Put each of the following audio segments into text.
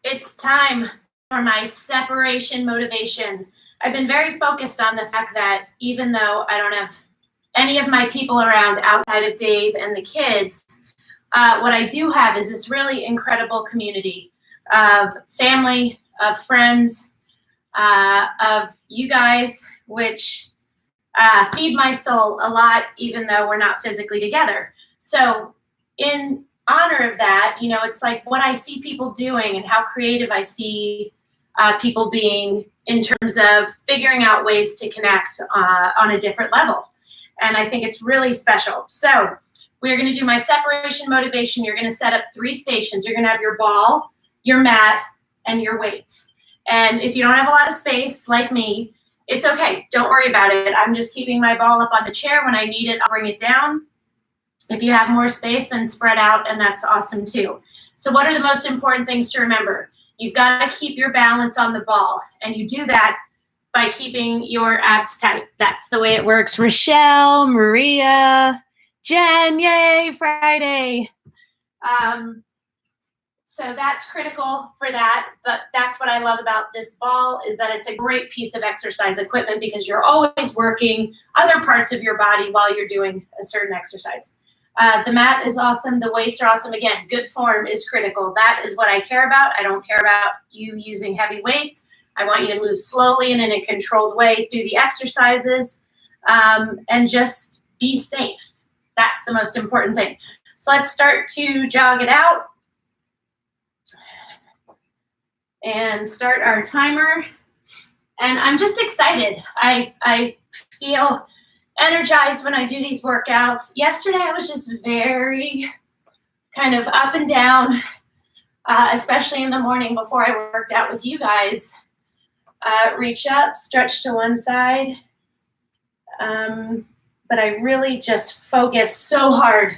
It's time for my separation motivation. I've been very focused on the fact that even though I don't have any of my people around outside of Dave and the kids, what I do have is this really incredible community of family, of friends, of you guys, which feed my soul a lot, even though we're not physically together. So in honor of that, you know, it's like what I see people doing and how creative I see people being in terms of figuring out ways to connect on a different level. And I think it's really special. So we're going to do my separation motivation. You're going to set up 3 stations. You're going to have your ball, your mat, and your weights. And if you don't have a lot of space like me, it's okay. Don't worry about it. I'm just keeping my ball up on the chair. When I need it, I'll bring it down. If you have more space, then spread out, and that's awesome too. So what are the most important things to remember? You've got to keep your balance on the ball, and you do that by keeping your abs tight. That's the way it works. Rochelle, Maria, Jen, yay, Friday. So that's critical for that, but that's what I love about this ball is that it's a great piece of exercise equipment because you're always working other parts of your body while you're doing a certain exercise. The mat is awesome. The weights are awesome. Again, good form is critical. That is what I care about. I don't care about you using heavy weights. I want you to move slowly and in a controlled way through the exercises and just be safe. That's the most important thing. So let's start to jog it out and start our timer. And I'm just excited. I feel energized when I do these workouts. Yesterday, I was just very kind of up and down, especially in the morning before I worked out with you guys. Reach up, stretch to one side. But I really just focus so hard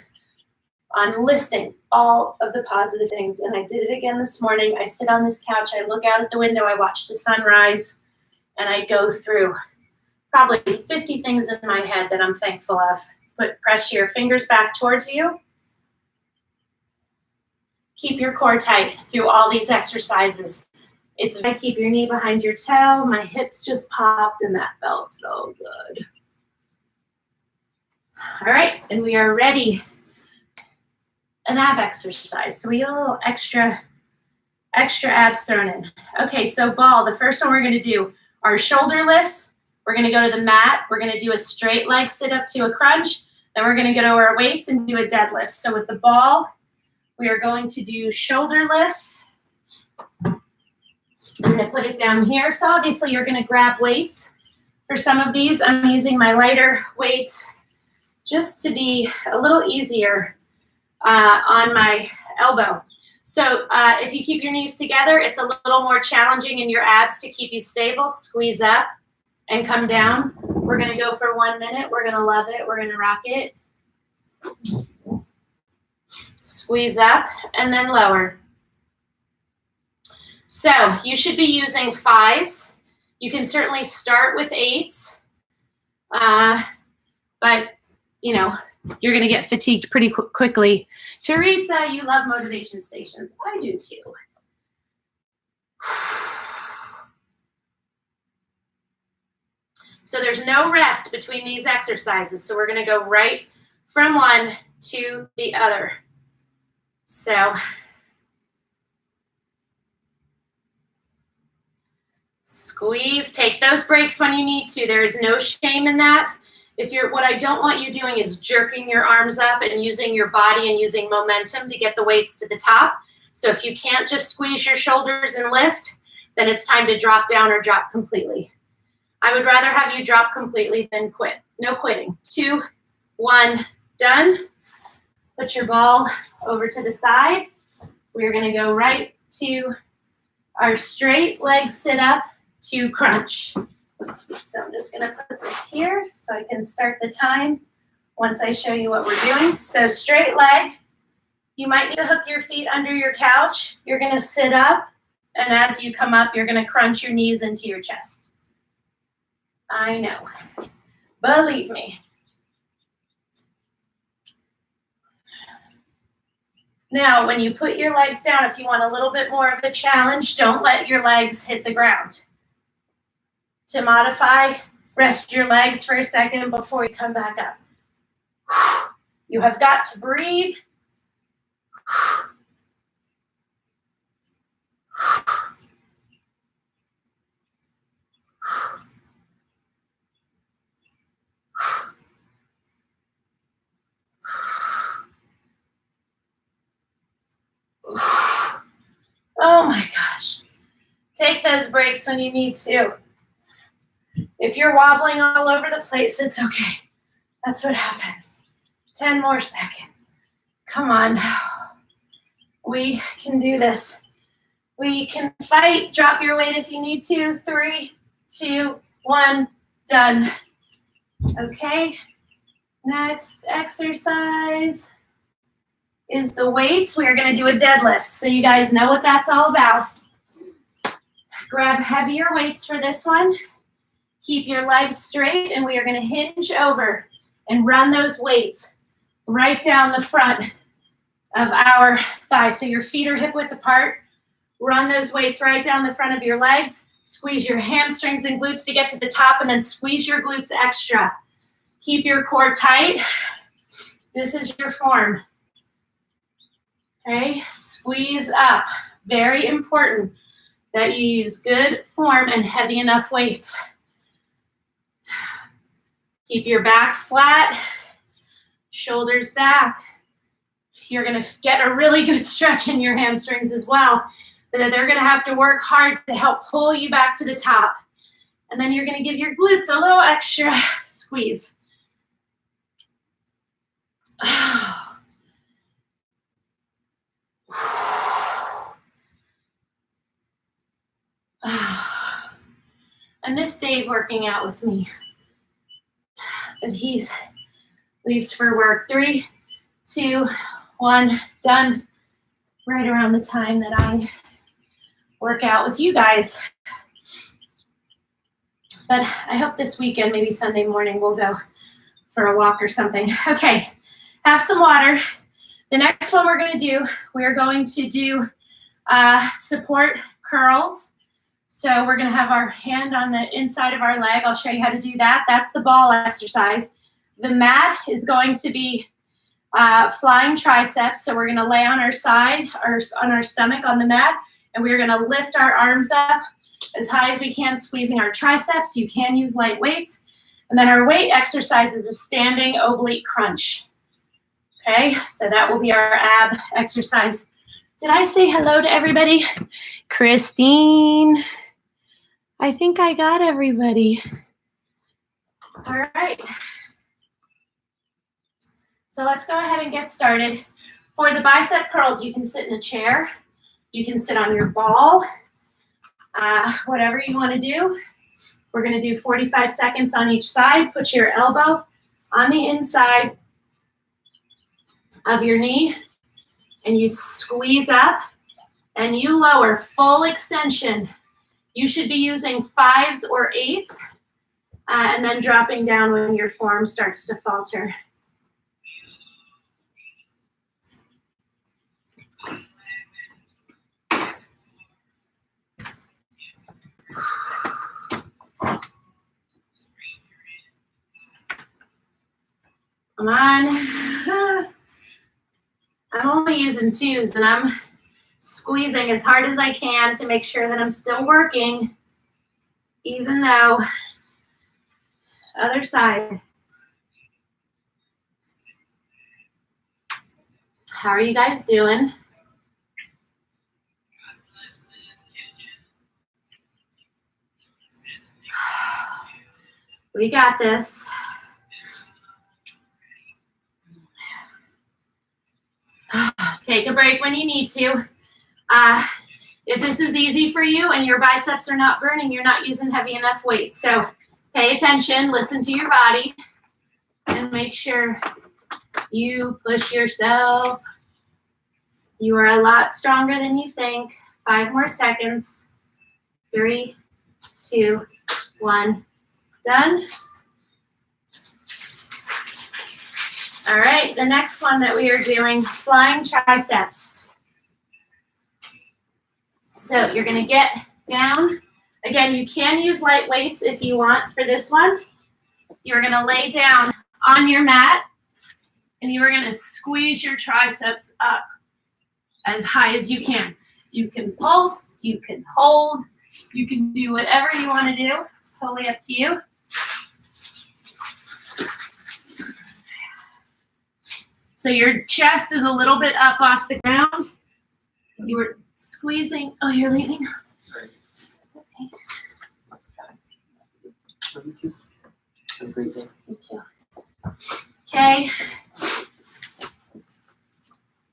on listing all of the positive things. And I did it again this morning. I sit on this couch, I look out at the window, I watch the sunrise, and I go through probably 50 things in my head that I'm thankful of. Press your fingers back towards you. Keep your core tight through all these exercises. It's I keep your knee behind your toe. My hips just popped and that felt so good. All right, and we are ready. An ab exercise. So we get a little extra abs thrown in. Okay, so ball, the first one we're gonna do are shoulder lifts. We're gonna go to the mat. We're gonna do a straight leg sit up to a crunch. Then we're gonna go to our weights and do a deadlift. So with the ball, we are going to do shoulder lifts. I'm gonna put it down here. So obviously you're gonna grab weights. For some of these, I'm using my lighter weights just to be a little easier on my elbow. So if you keep your knees together, it's a little more challenging in your abs to keep you stable. Squeeze up and come down. We're gonna go for 1 minute. We're gonna love it. We're gonna rock it. Squeeze up and then lower. So you should be using 5s. You can certainly start with 8s, but you know, you're going to get fatigued pretty quickly. Teresa, you love motivation stations. I do too. So there's no rest between these exercises. So we're going to go right from one to the other. So squeeze, take those breaks when you need to. There is no shame in that. What I don't want you doing is jerking your arms up and using your body and using momentum to get the weights to the top. So if you can't just squeeze your shoulders and lift, then it's time to drop down or drop completely. I would rather have you drop completely than quit. No quitting. 2, 1, done. Put your ball over to the side. We're going to go right to our straight leg sit up to crunch. So I'm just going to put this here so I can start the time once I show you what we're doing. So straight leg. You might need to hook your feet under your couch. You're going to sit up, and as you come up, you're going to crunch your knees into your chest. I know. Believe me. Now, when you put your legs down, if you want a little bit more of a challenge, don't let your legs hit the ground. To modify, rest your legs for a second before you come back up. You have got to breathe. Oh my gosh. Take those breaks when you need to. If you're wobbling all over the place, it's okay. That's what happens. 10 more seconds. Come on. We can do this. We can fight. Drop your weight if you need to. 3, 2, 1, done. Okay. Next exercise is the weights. We are going to do a deadlift, so you guys know what that's all about. Grab heavier weights for this one. Keep your legs straight, and we are going to hinge over and run those weights right down the front of our thighs. So your feet are hip width apart. Run those weights right down the front of your legs. Squeeze your hamstrings and glutes to get to the top, and then squeeze your glutes extra. Keep your core tight. This is your form. Okay, squeeze up. Very important that you use good form and heavy enough weights. Keep your back flat, shoulders back. You're gonna get a really good stretch in your hamstrings as well. They're gonna have to work hard to help pull you back to the top. And then you're gonna give your glutes a little extra squeeze. I miss Dave working out with me, but he leaves for work. 3, 2, 1, done. Right around the time that I work out with you guys. But I hope this weekend, maybe Sunday morning, we'll go for a walk or something. Okay, have some water. The next one we're going to do, we're going to do support curls. So we're going to have our hand on the inside of our leg. I'll show you how to do that. That's the ball exercise. The mat is going to be flying triceps. So we're going to lay on our side, on our stomach on the mat, and we're going to lift our arms up as high as we can, squeezing our triceps. You can use light weights. And then our weight exercise is a standing oblique crunch. Okay, so that will be our ab exercise. Did I say hello to everybody? Christine, I think I got everybody. All right. So let's go ahead and get started. For the bicep curls, you can sit in a chair. You can sit on your ball, whatever you want to do. We're going to do 45 seconds on each side. Put your elbow on the inside of your knee, and you squeeze up, and you lower, full extension. You should be using 5s or 8s, and then dropping down when your form starts to falter. Come on. I'm only using 2s, and I'm squeezing as hard as I can to make sure that I'm still working, even though other side. How are you guys doing? We got this. Take a break when you need to. If this is easy for you and your biceps are not burning, you're not using heavy enough weight. So pay attention, listen to your body, and make sure you push yourself. You are a lot stronger than you think. 5 more seconds. 3, 2, 1, done. All right, the next one that we are doing, flying triceps. So you're gonna get down. Again, you can use light weights if you want for this one. You're gonna lay down on your mat and you are gonna squeeze your triceps up as high as you can. You can pulse, you can hold, you can do whatever you wanna do. It's totally up to you. So your chest is a little bit up off the ground. You were squeezing. Oh, you're leaving? Sorry. It's okay. Me too. Have a great day. Me too. Okay.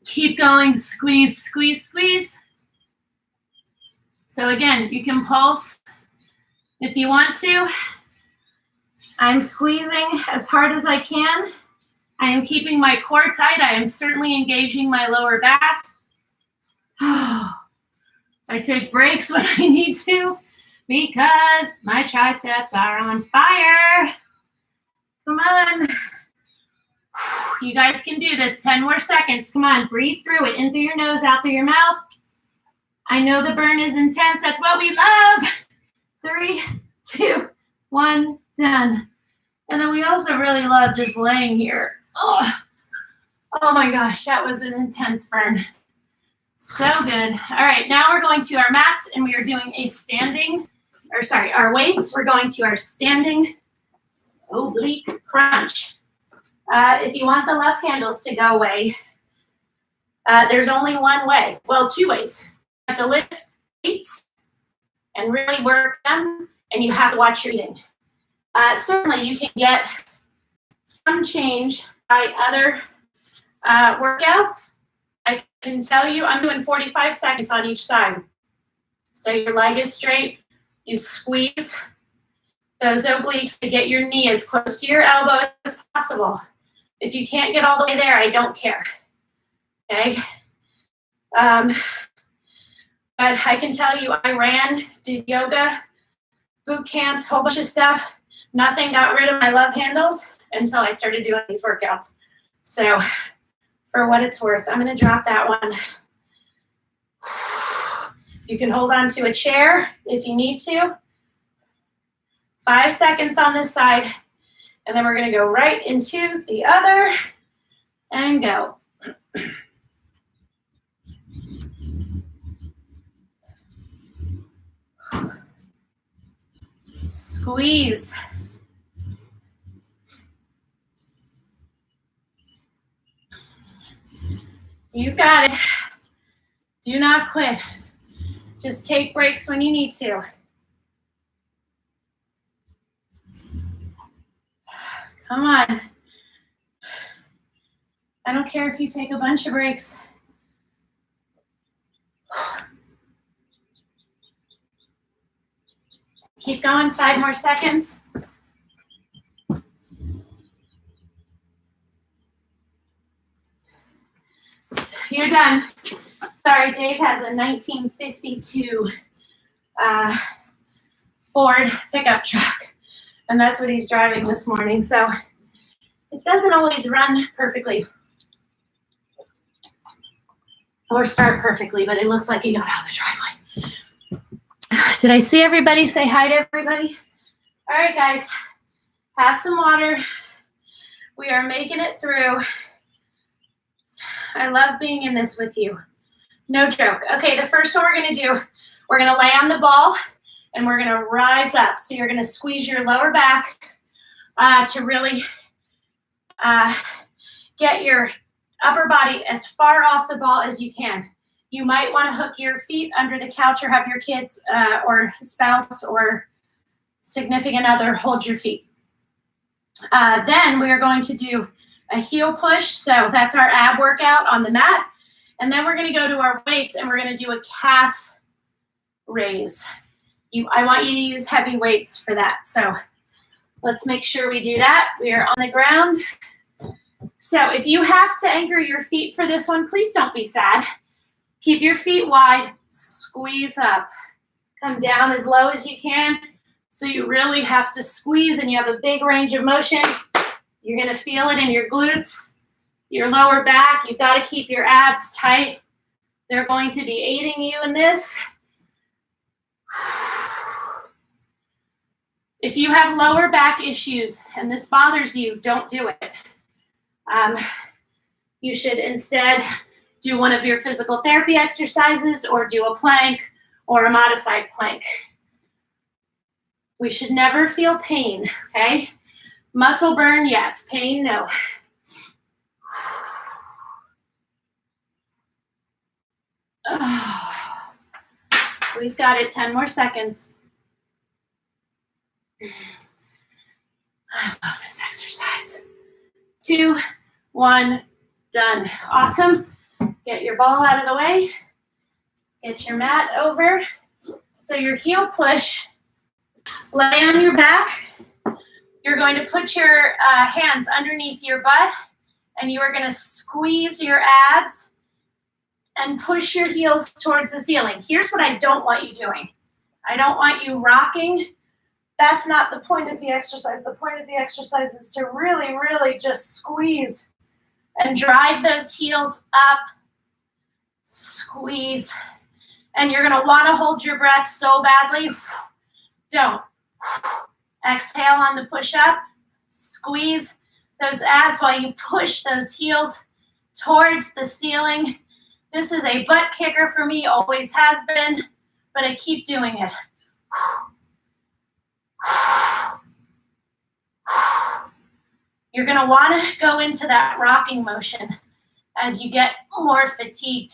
Keep going. Squeeze, squeeze, squeeze. So again, you can pulse if you want to. I'm squeezing as hard as I can. I am keeping my core tight. I am certainly engaging my lower back. I take breaks when I need to because my triceps are on fire. Come on. You guys can do this. 10 more seconds. Come on. Breathe through it. In through your nose, out through your mouth. I know the burn is intense. That's what we love. 3, 2, 1, done. And then we also really love just laying here. Oh my gosh, that was an intense burn. So good. All right, now we're going to our mats and we are doing a our weights. We're going to our standing oblique crunch. If you want the left handles to go away, there's only one way. Well, 2 ways. You have to lift weights and really work them, and you have to watch your eating. Certainly, you can get some change by other workouts. I can tell you I'm doing 45 seconds on each side. So your leg is straight. You squeeze those obliques to get your knee as close to your elbow as possible. If you can't get all the way there, I don't care. Okay? But I can tell you I did yoga, boot camps, whole bunch of stuff. Nothing got rid of my love handles until I started doing these workouts. So for what it's worth, I'm going to drop that one. You can hold on to a chair if you need to. 5 seconds on this side, and then we're going to go right into the other and go. Squeeze. You got it. Do not quit. Just take breaks when you need to. Come on. I don't care if you take a bunch of breaks. Keep going, 5 more seconds. You're done. Sorry, Dave has a 1952 Ford pickup truck, and that's what he's driving this morning. So it doesn't always run perfectly or start perfectly, but it looks like he got out of the driveway. Did I see everybody? Say hi to everybody. All right, guys, have some water. We are making it through. I love being in this with you. No joke. Okay, the first one we're going to do, we're going to lay on the ball and we're going to rise up. So you're going to squeeze your lower back to really get your upper body as far off the ball as you can. You might want to hook your feet under the couch or have your kids or spouse or significant other hold your feet. Then we are going to do a heel push. So that's our ab workout on the mat. And then we're going to go to our weights and we're going to do a calf raise. I want you to use heavy weights for that. So let's make sure we do that. We are on the ground. So if you have to anchor your feet for this one, please don't be sad. Keep your feet wide, squeeze up. Come down as low as you can. So you really have to squeeze and you have a big range of motion. You're going to feel it in your glutes. Your lower back, you've got to keep your abs tight. They're going to be aiding you in this. If you have lower back issues and this bothers you, don't do it. You should instead do one of your physical therapy exercises or do a plank or a modified plank. We should never feel pain, okay? Muscle burn, yes. Pain, no. We've got it, 10 more seconds. I love this exercise. 2, 1, done. Awesome. Get your ball out of the way. Get your mat over. So your heel push, lay on your back. You're going to put your hands underneath your butt and you are going to squeeze your abs and push your heels towards the ceiling. Here's what I don't want you doing. I don't want you rocking. That's not the point of the exercise. The point of the exercise is to really, really just squeeze and drive those heels up. Squeeze. And you're going to want to hold your breath so badly. Don't. Exhale on the push-up. Squeeze those abs while you push those heels towards the ceiling. This is a butt kicker for me, always has been, but I keep doing it. You're going to want to go into that rocking motion as you get more fatigued.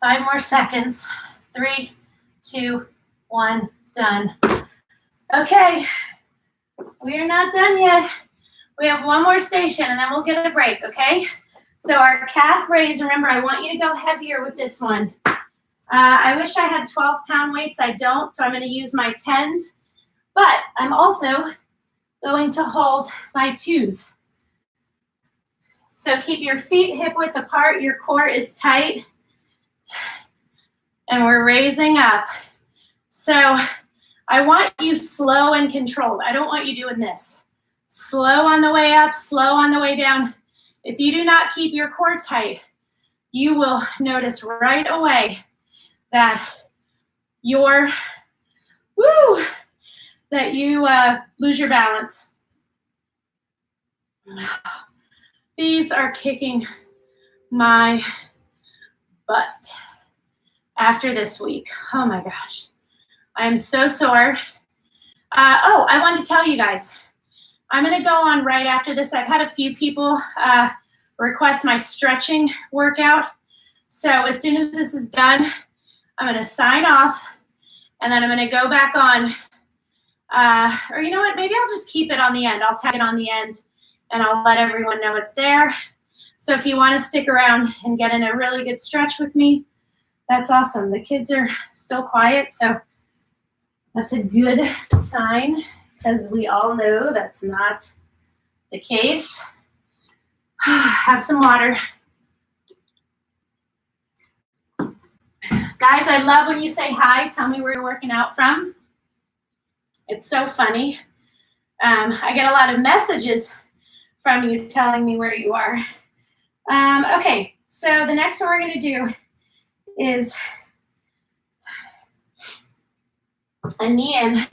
5 more seconds. 3, 2, 1, done. Okay, we are not done yet. We have one more station and then we'll get a break, okay? So our calf raise, remember, I want you to go heavier with this one. I wish I had 12-pound weights. I don't, so I'm going to use my 10s. But I'm also going to hold my 2s. So keep your feet hip width apart. Your core is tight. And we're raising up. So I want you slow and controlled. I don't want you doing this. Slow on the way up, slow on the way down. If you do not keep your core tight, you will notice right away that you lose your balance. These are kicking my butt after this week. Oh my gosh. I'm so sore. I wanted to tell you guys, I'm going to go on right after this. I've had a few people request my stretching workout. So as soon as this is done, I'm going to sign off and then I'm going to go back on. Or you know what? Maybe I'll just keep it on the end. I'll tag it on the end and I'll let everyone know it's there. So if you want to stick around and get in a really good stretch with me, that's awesome. The kids are still quiet, so that's a good sign because we all know that's not the case. Have some water. Guys, I love when you say hi. Tell me where you're working out from. It's so funny. I get a lot of messages from you telling me where you are. Okay, so the next one we're going to do is a knee-in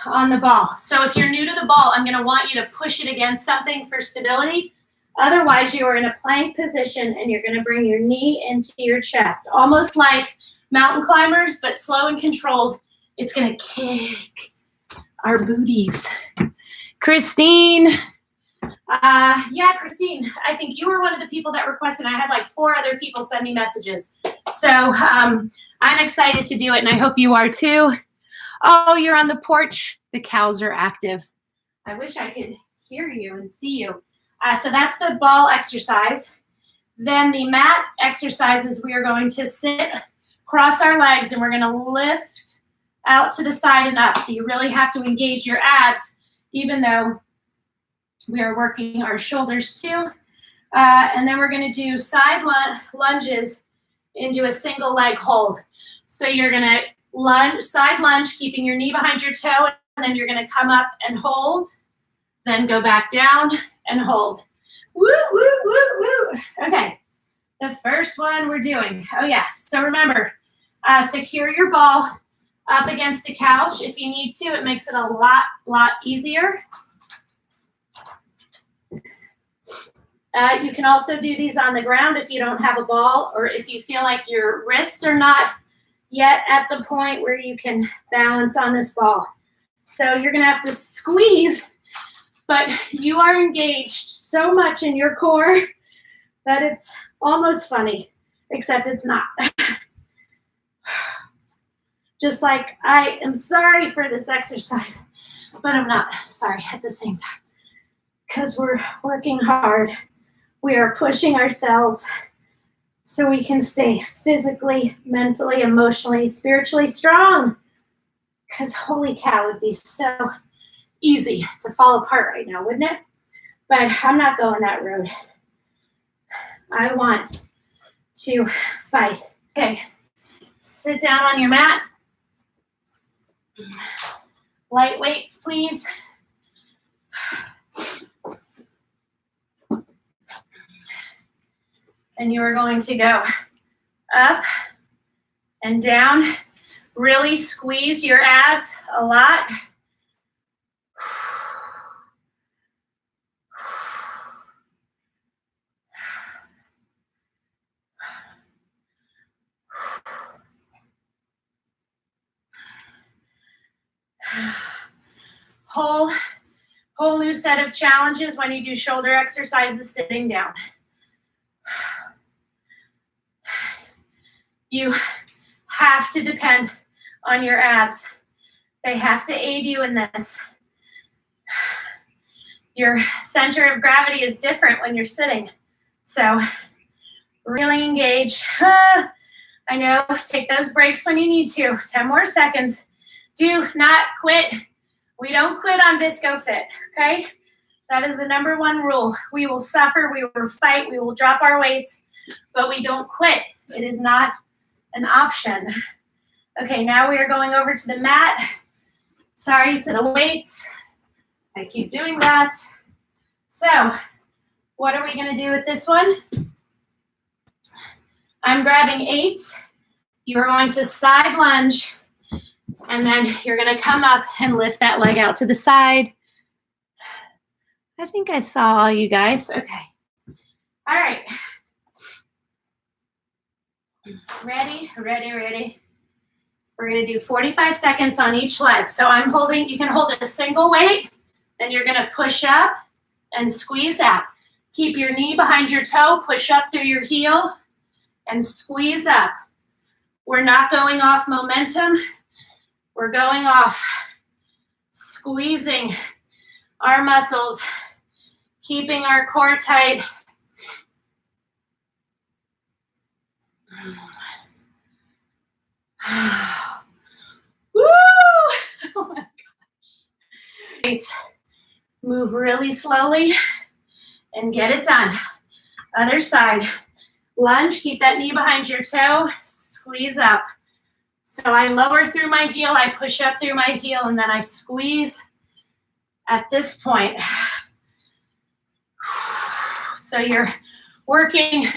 on the ball. So if you're new to the ball, I'm going to want you to push it against something for stability. Otherwise, you are in a plank position and you're going to bring your knee into your chest, almost like mountain climbers, but slow and controlled. It's going to kick our booties. Christine. Yeah, Christine, I think you were one of the people that requested. I had like 4 other people send me messages. So I'm excited to do it, and I hope you are too. Oh, you're on the porch. The cows are active. I wish I could hear you and see you. So that's the ball exercise. Then the mat exercises, we are going to sit, cross our legs, and we're going to lift out to the side and up. So you really have to engage your abs, even though we are working our shoulders too. And then we're going to do side lunges into a single leg hold. So you're going to lunge, side lunge, keeping your knee behind your toe, and then you're going to come up and hold, then go back down and hold. Woo, woo, woo, woo. Okay, the first one we're doing. Oh yeah, so remember, secure your ball up against a couch if you need to. It makes it a lot easier. You can also do these on the ground if you don't have a ball, or if you feel like your wrists are not yet at the point where you can balance on this ball. So you're gonna have to squeeze, but you are engaged so much in your core that it's almost funny, except it's not. Just like I am sorry for this exercise, but I'm not sorry at the same time, because we're working hard. We are pushing ourselves so we can stay physically, mentally, emotionally, spiritually strong. Because holy cow, it would be so easy to fall apart right now, wouldn't it? But I'm not going that road. I want to fight. Okay, sit down on your mat. Light weights, please. And you are going to go up and down. Really squeeze your abs a lot. Whole new set of challenges when you do shoulder exercises sitting down. You have to depend on your abs. They have to aid you in this. Your center of gravity is different when you're sitting. So really engage. I know, take those breaks when you need to. 10 more seconds. Do not quit. We don't quit on Visco Fit, okay? That is the #1 rule. We will suffer, we will fight, we will drop our weights, but we don't quit. It is not an option. Okay, now we are going over to the mat. Sorry, to the weights. I keep doing that. So, what are we gonna do with this one? I'm grabbing 8. You're going to side lunge, and then you're gonna come up and lift that leg out to the side. I think I saw all you guys. Okay. All right. Ready? We're gonna do 45 seconds on each leg. So I'm holding, you can hold a single weight, then you're gonna push up and squeeze out. Keep your knee behind your toe, push up through your heel, and squeeze up. We're not going off momentum. We're going off squeezing our muscles, keeping our core tight. Woo! Oh my gosh. Right. Move really slowly and get it done. Other side. Lunge, keep that knee behind your toe, squeeze up. So I lower through my heel, I push up through my heel, and then I squeeze at this point. So you're working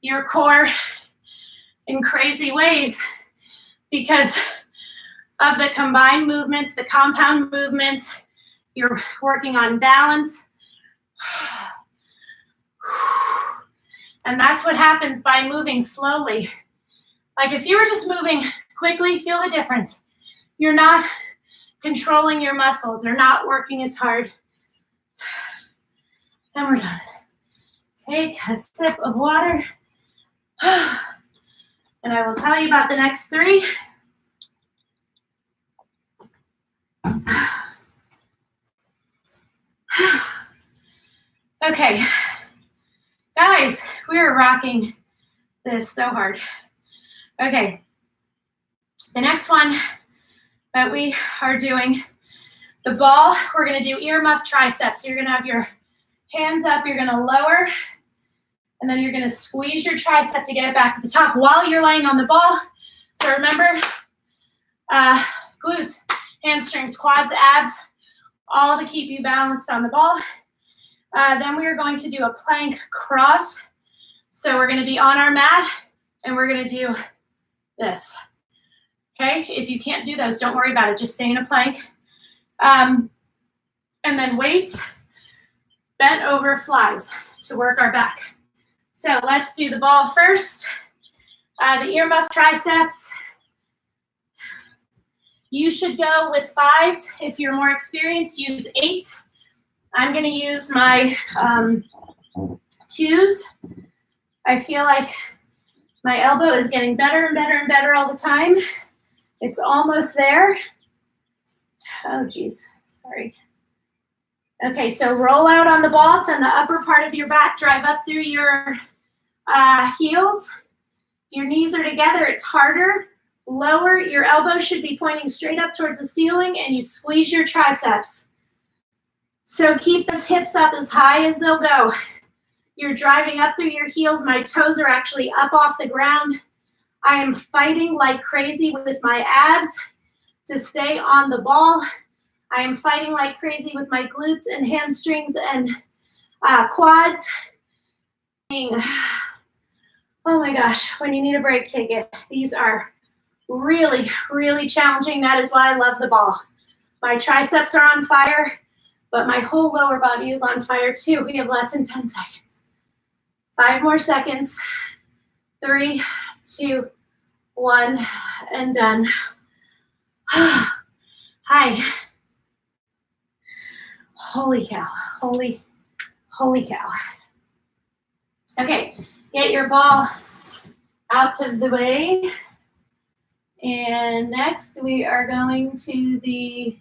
your core in crazy ways because of the combined movements, the compound movements. You're working on balance. And that's what happens by moving slowly. Like if you were just moving quickly, feel the difference. You're not controlling your muscles. They're not working as hard. Then we're done. Take a sip of water. And I will tell you about the next 3. Okay, guys, we are rocking this so hard. Okay, the next one, But we are doing the ball. We're gonna do earmuff triceps. You're gonna have your hands up, you're gonna lower, and then you're gonna squeeze your tricep to get it back to the top while you're laying on the ball. So remember, glutes, hamstrings, quads, abs, all to keep you balanced on the ball. Then we are going to do a plank cross. So we're gonna be on our mat and we're gonna do this. Okay, if you can't do those, don't worry about it, just stay in a plank. And then weights, bent over flies to work our back. So let's do the ball first. The earmuff triceps. You should go with 5s. If you're more experienced, use 8s. I'm gonna use my 2s. I feel like my elbow is getting better and better and better all the time. It's almost there. Oh geez, sorry. Okay, so roll out on the ball. It's on the upper part of your back. Drive up through your heels. If your knees are together, it's harder. Lower, your elbows should be pointing straight up towards the ceiling, and you squeeze your triceps. So keep those hips up as high as they'll go. You're driving up through your heels. My toes are actually up off the ground. I am fighting like crazy with my abs to stay on the ball. I am fighting like crazy with my glutes and hamstrings and quads. Oh my gosh, when you need a break, take it. These are really, really challenging. That is why I love the ball. My triceps are on fire, but my whole lower body is on fire too. We have less than 10 seconds. 5 more seconds. 3, 2, 1, and done. Hi. Holy cow, holy cow. Okay, get your ball out of the way. And next we are going to the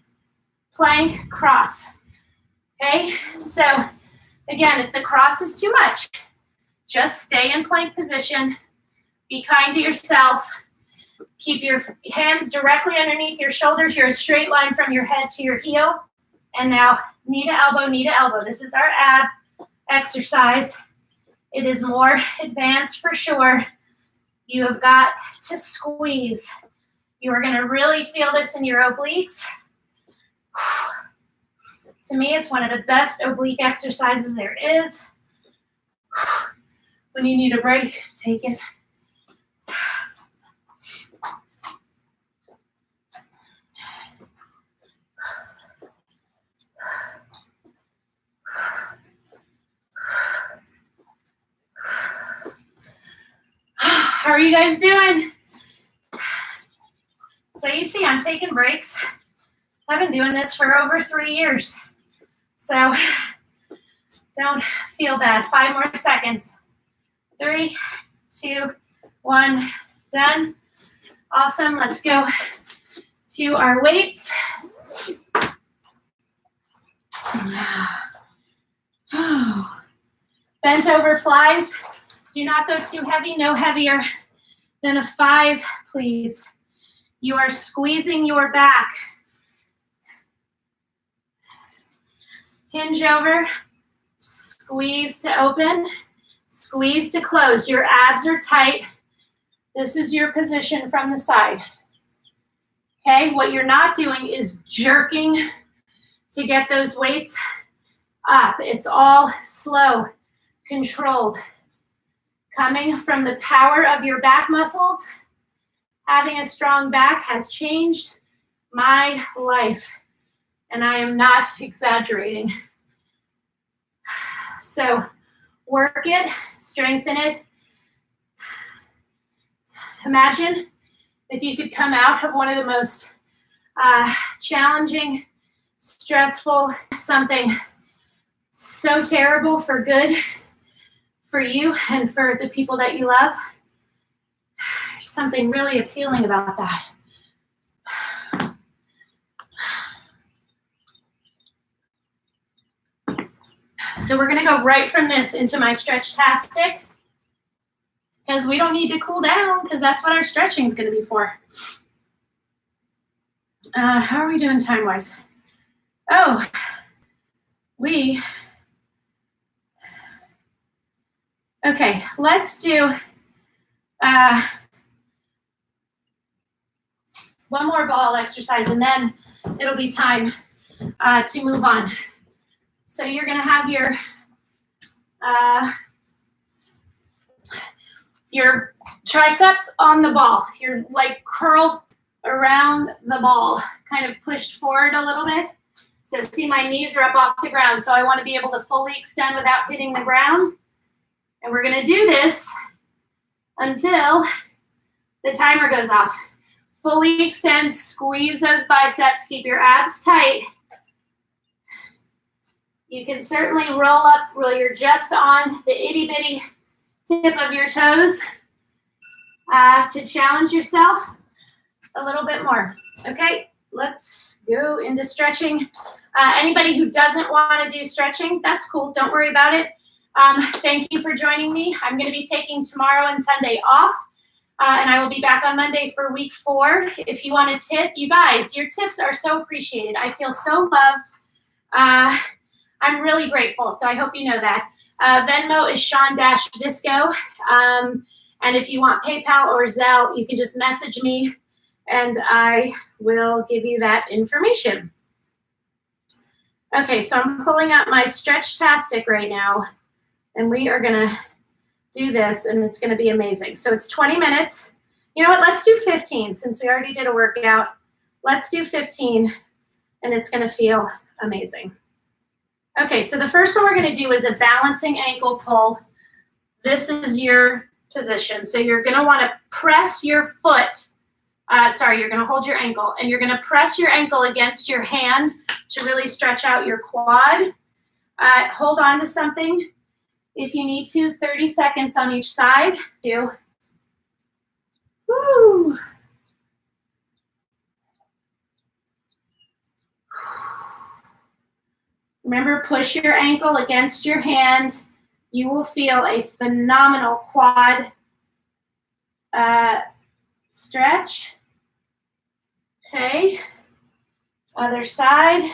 plank cross. Okay, so again, if the cross is too much, just stay in plank position. Be kind to yourself. Keep your hands directly underneath your shoulders. You're a straight line from your head to your heel. And now knee to elbow, knee to elbow. This is our ab exercise. It is more advanced for sure. You have got to squeeze. You are gonna really feel this in your obliques. To me, it's one of the best oblique exercises there is. When you need a break, take it. How are you guys doing? So you see, I'm taking breaks. I've been doing this for over 3 years. So don't feel bad. 5 more seconds. 3, 2, 1, done. Awesome, let's go to our weights. Bent over flies. Do not go too heavy, no heavier than a 5, please. You are squeezing your back. Hinge over, squeeze to open, squeeze to close. Your abs are tight. This is your position from the side. Okay, what you're not doing is jerking to get those weights up. It's all slow, controlled. Coming from the power of your back muscles, having a strong back has changed my life, and I am not exaggerating. So work it, strengthen it. Imagine if you could come out of one of the most challenging, stressful, something so terrible for good for you and for the people that you love. There's something really appealing about that. So we're gonna go right from this into my Stretchtastic, because we don't need to cool down, because that's what our stretching is gonna be for. How are we doing time-wise? Oh, okay, let's do one more ball exercise and then it'll be time to move on. So you're gonna have your triceps on the ball. You're like curled around the ball, kind of pushed forward a little bit. So see, my knees are up off the ground, so I want to be able to fully extend without hitting the ground. And we're gonna do this until the timer goes off. Fully extend, squeeze those biceps, keep your abs tight. You can certainly roll up while you're just on the itty bitty tip of your toes to challenge yourself a little bit more. Okay, let's go into stretching. Anybody who doesn't want to do stretching, that's cool, don't worry about it. Thank you for joining me. I'm gonna be taking tomorrow and Sunday off. And I will be back on Monday for week 4. If you want a tip, you guys, your tips are so appreciated. I feel so loved. I'm really grateful, so I hope you know that. Venmo is Sean-Visco. And if you want PayPal or Zelle, you can just message me and I will give you that information. Okay, so I'm pulling up my Stretchtastic right now, and we are gonna do this, and it's gonna be amazing. So it's 20 minutes. You know what, let's do 15 since we already did a workout. Let's do 15, and it's gonna feel amazing. Okay, so the first one we're gonna do is a balancing ankle pull. This is your position. So you're gonna wanna press your foot, you're gonna hold your ankle, and you're gonna press your ankle against your hand to really stretch out your quad. Hold on to something if you need to, 30 seconds on each side. Woo. Remember, push your ankle against your hand. You will feel a phenomenal quad stretch. Okay, other side.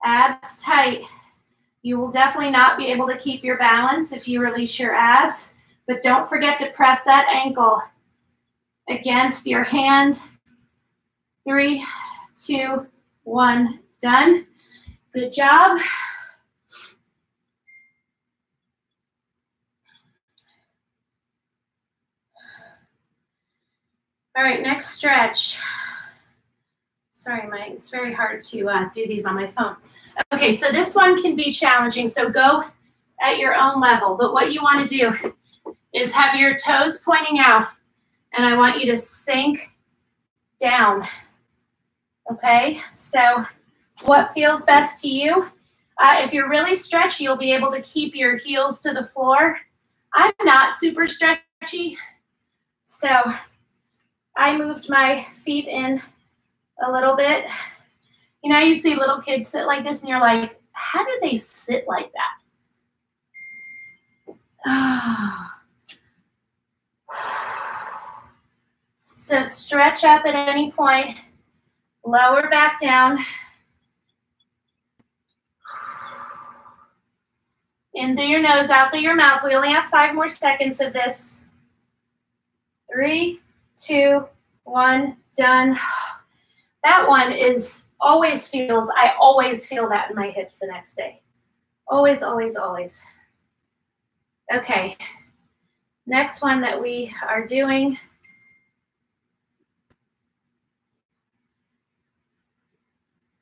Abs tight. You will definitely not be able to keep your balance if you release your abs, but don't forget to press that ankle against your hand. 3, 2, 1, done. Good job. All right, next stretch. Sorry, Mike, it's very hard to do these on my phone. Okay, so this one can be challenging, so go at your own level. But what you want to do is have your toes pointing out, and I want you to sink down. Okay, so what feels best to you? If you're really stretchy, you'll be able to keep your heels to the floor. I'm not super stretchy, so I moved my feet in a little bit. You know, you see little kids sit like this and you're like, how do they sit like that? So stretch up at any point, lower back down. In through your nose, out through your mouth. We only have 5 more seconds of this. 3, 2, 1, done. That one is always feels, I always feel that in my hips the next day. Always, always, always. Okay, next one that we are doing.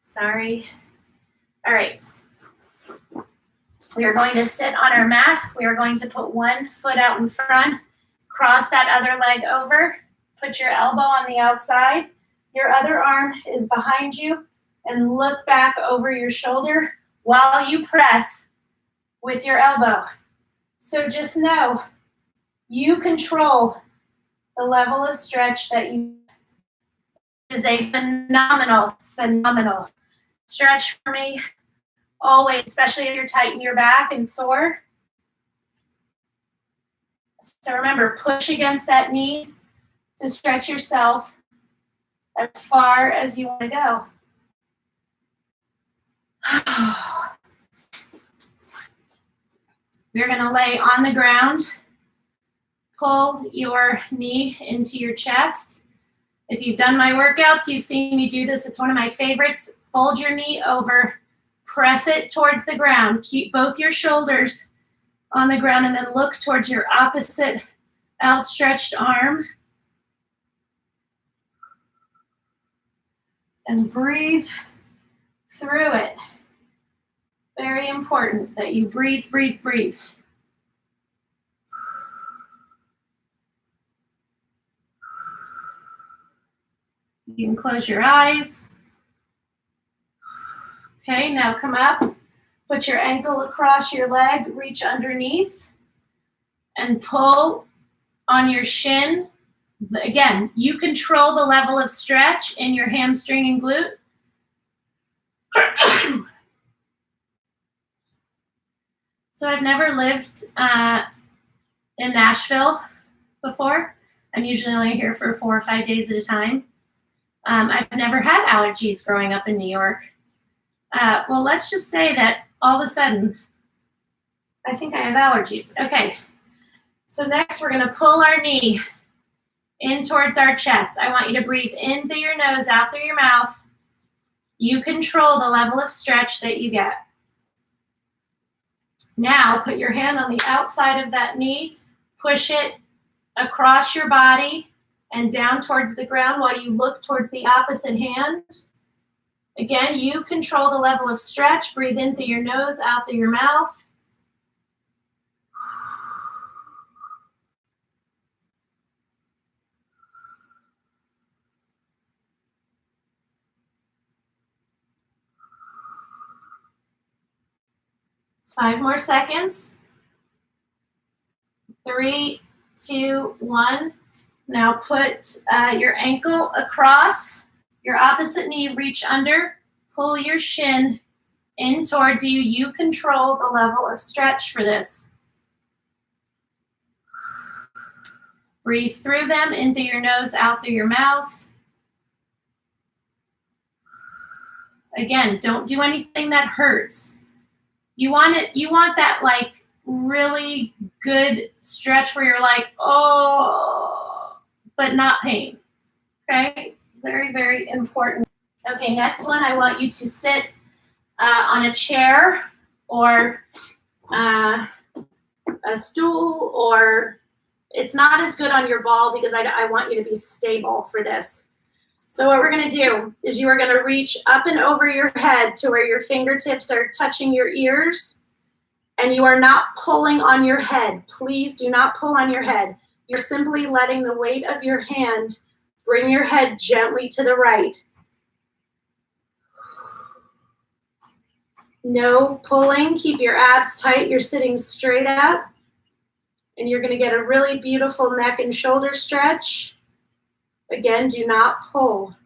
Sorry. All right. We are going to sit on our mat. We are going to put one foot out in front, cross that other leg over, put your elbow on the outside. Your other arm is behind you, and look back over your shoulder while you press with your elbow. So just know you control the level of stretch that you is a phenomenal, phenomenal stretch for me Always, especially if you're tight in your back and sore. So remember, push against that knee to stretch yourself as far as you want to go. You're going to lay on the ground. Pull your knee into your chest. If you've done my workouts, you've seen me do this. It's one of my favorites. Fold your knee over. Press it towards the ground. Keep both your shoulders on the ground and then look towards your opposite outstretched arm. And breathe through it. Very important that you breathe, breathe, breathe. You can close your eyes. Okay, now come up. Put your ankle across your leg, reach underneath, and pull on your shin. Again, you control the level of stretch in your hamstring and glute. So I've never lived in Nashville before. I'm usually only here for 4 or 5 days at a time. I've never had allergies growing up in New York. Well, let's just say that all of a sudden, I think I have allergies. Okay, so next we're gonna pull our knee in towards our chest. I want you to breathe in through your nose, out through your mouth. You control the level of stretch that you get. Now put your hand on the outside of that knee, push it across your body and down towards the ground while you look towards the opposite hand. Again, you control the level of stretch. Breathe in through your nose, out through your mouth. Five more seconds. 3, 2, 1. Now put your ankle across your opposite knee, reach under, pull your shin in towards you. You control the level of stretch for this. Breathe through them, in through your nose, out through your mouth. Again, don't do anything that hurts. You want that like really good stretch where you're like, oh, but not pain. Okay, very, very important. Okay, next one, I want you to sit on a chair or a stool, or it's not as good on your ball because I want you to be stable for this. So what we're gonna do is you are gonna reach up and over your head to where your fingertips are touching your ears, and you are not pulling on your head. Please do not pull on your head. You're simply letting the weight of your hand bring your head gently to the right. No pulling, keep your abs tight. You're sitting straight up, and you're gonna get a really beautiful neck and shoulder stretch. Again, do not pull.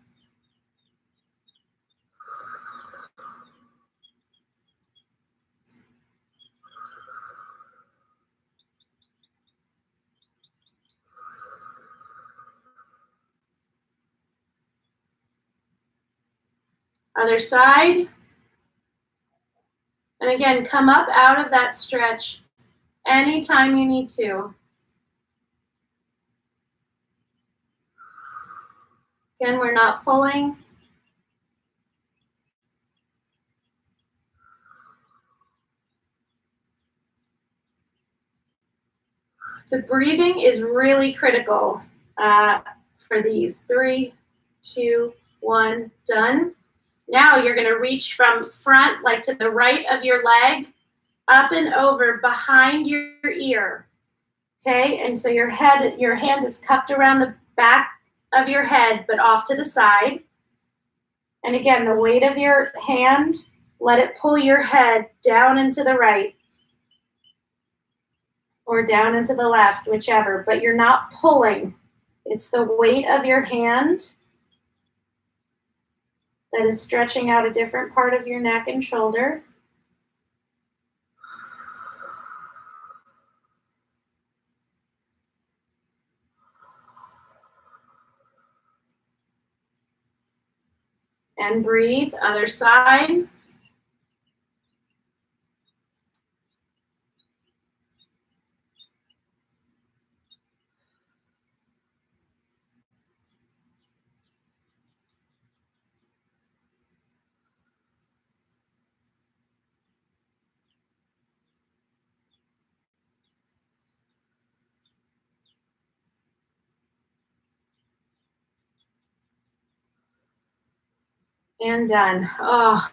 Other side. And again, come up out of that stretch anytime you need to. Again, we're not pulling. The breathing is really critical for these. 3, 2, 1, done. Now you're gonna reach from front, like to the right of your leg, up and over behind your ear. Okay, and so your hand is cupped around the back of your head, but off to the side. And again, the weight of your hand, let it pull your head down and to the right or down into the left, whichever, but you're not pulling. It's the weight of your hand that is stretching out a different part of your neck and shoulder. And breathe, other side. And done. Oh,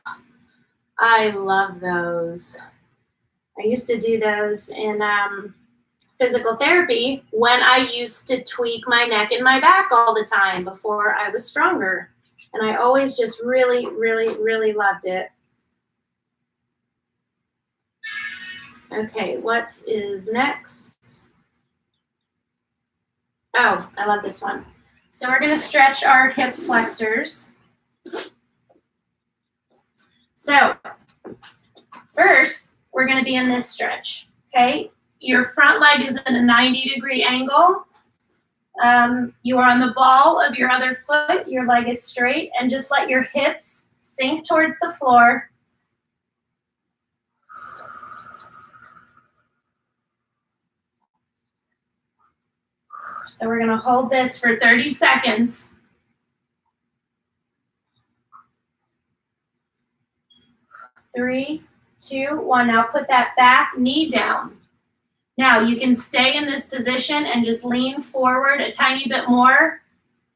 I love those. I used to do those in physical therapy when I used to tweak my neck and my back all the time before I was stronger. And I always just really, really, really loved it. Okay, what is next? Oh, I love this one. So we're gonna stretch our hip flexors. So first, we're gonna be in this stretch, okay? Your front leg is in a 90-degree angle. You are on the ball of your other foot, your leg is straight, and just let your hips sink towards the floor. So we're gonna hold this for 30 seconds. 3, 2, 1. Now put that back knee down. Now you can stay in this position and just lean forward a tiny bit more,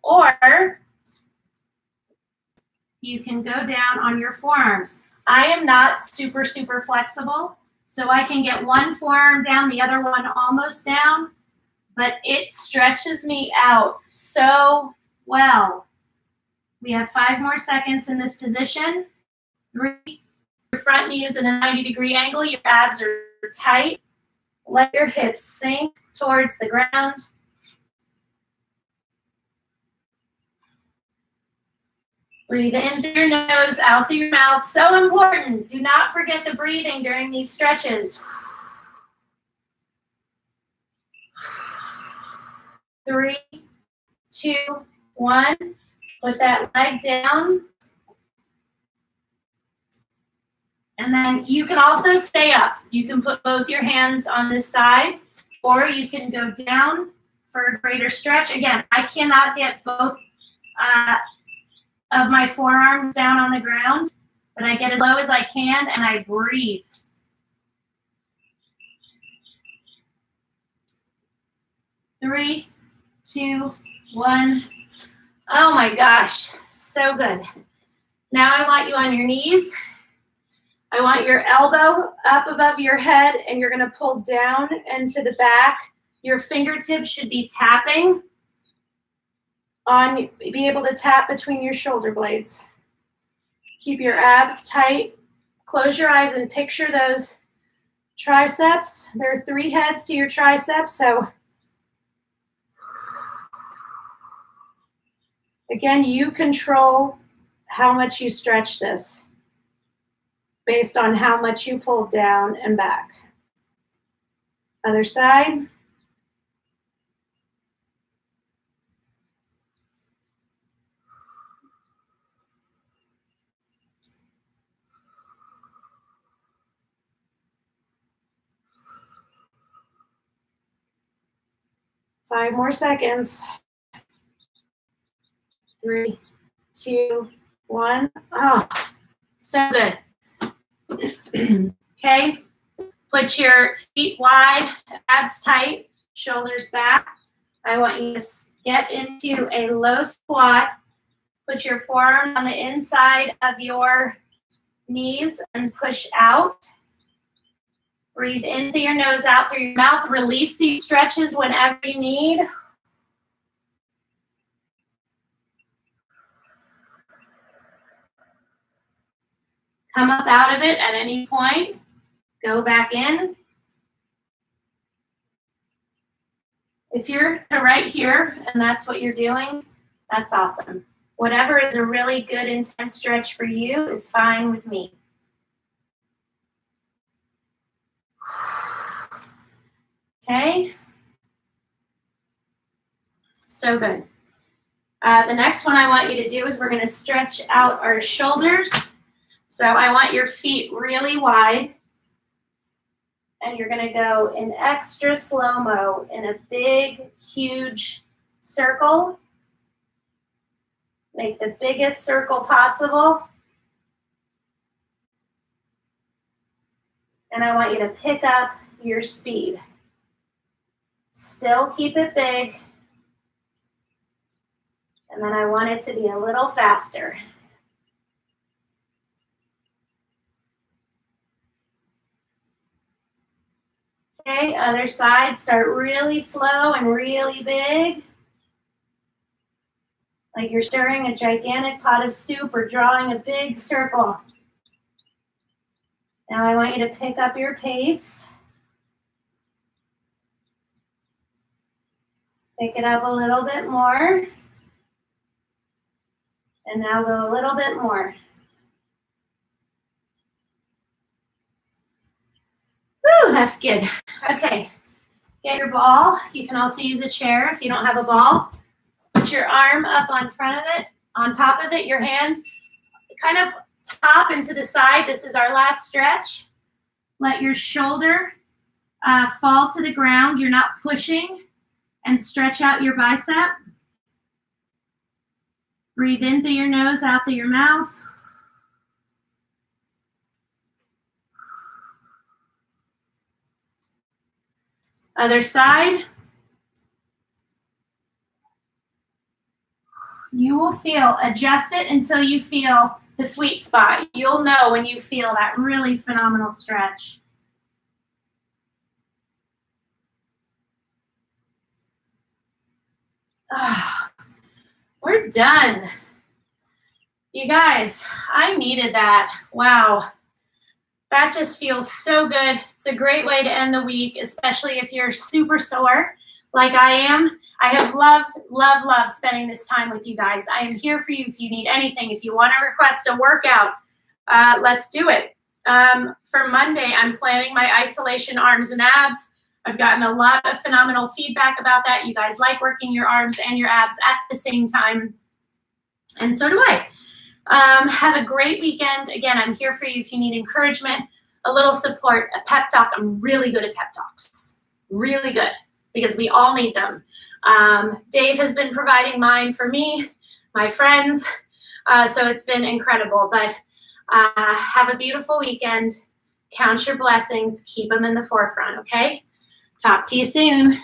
or you can go down on your forearms. I am not super, super flexible, so I can get one forearm down, the other one almost down, but it stretches me out so well. We have 5 more seconds in this position. 3, your front knee is in a 90-degree angle, your abs are tight. Let your hips sink towards the ground. Breathe in through your nose, out through your mouth. So important. Do not forget the breathing during these stretches. 3, 2, 1. Put that leg down. And then you can also stay up. You can put both your hands on this side, or you can go down for a greater stretch. Again, I cannot get both of my forearms down on the ground, but I get as low as I can and I breathe. Three, 2, 1. Oh my gosh, so good. Now I want you on your knees. I want your elbow up above your head, and you're gonna pull down and to the back. Your fingertips should be tapping on, be able to tap between your shoulder blades. Keep your abs tight. Close your eyes and picture those triceps. There are 3 heads to your triceps, so again, you control how much you stretch this based on how much you pull down and back. Other side. Five more seconds. 3, 2, 1. Oh, so good. Okay, put your feet wide, abs tight, shoulders back. I want you to get into a low squat. Put your forearm on the inside of your knees and push out. Breathe in through your nose, out through your mouth. Release these stretches whenever you need. Come up out of it at any point. Go back in. If you're right here and that's what you're doing, that's awesome. Whatever is a really good intense stretch for you is fine with me. Okay. So good. The next one I want you to do is we're going to stretch out our shoulders. So I want your feet really wide. And you're going to go in extra slow-mo in a big, huge circle. Make the biggest circle possible. And I want you to pick up your speed. Still keep it big. And then I want it to be a little faster. Okay, other side, start really slow and really big. Like you're stirring a gigantic pot of soup or drawing a big circle. Now I want you to pick up your pace. Pick it up a little bit more. And now go a little bit more. Woo, that's good. Okay, get your ball. You can also use a chair if you don't have a ball. Put your arm up on front of it, on top of it, your hand kind of top and to the side. This is our last stretch. Let your shoulder fall to the ground. You're not pushing, and stretch out your bicep. Breathe in through your nose, out through your mouth. Other side. You will feel, adjust it until you feel the sweet spot. You'll know when you feel that really phenomenal stretch. We're done. You guys, I needed that. Wow. That just feels so good. It's a great way to end the week, especially if you're super sore like I am. I have loved spending this time with you guys. I am here for you if you need anything. If you want to request a workout, let's do it. For Monday, I'm planning my isolation arms and abs. I've gotten a lot of phenomenal feedback about that. You guys like working your arms and your abs at the same time. And so do I. Have a great weekend. Again, I'm here for you if you need encouragement, a little support, a pep talk. I'm really good at pep talks. Really good, because we all need them. Dave has been providing mine for me, my friends. So it's been incredible. But have a beautiful weekend. Count your blessings. Keep them in the forefront, okay? Talk to you soon.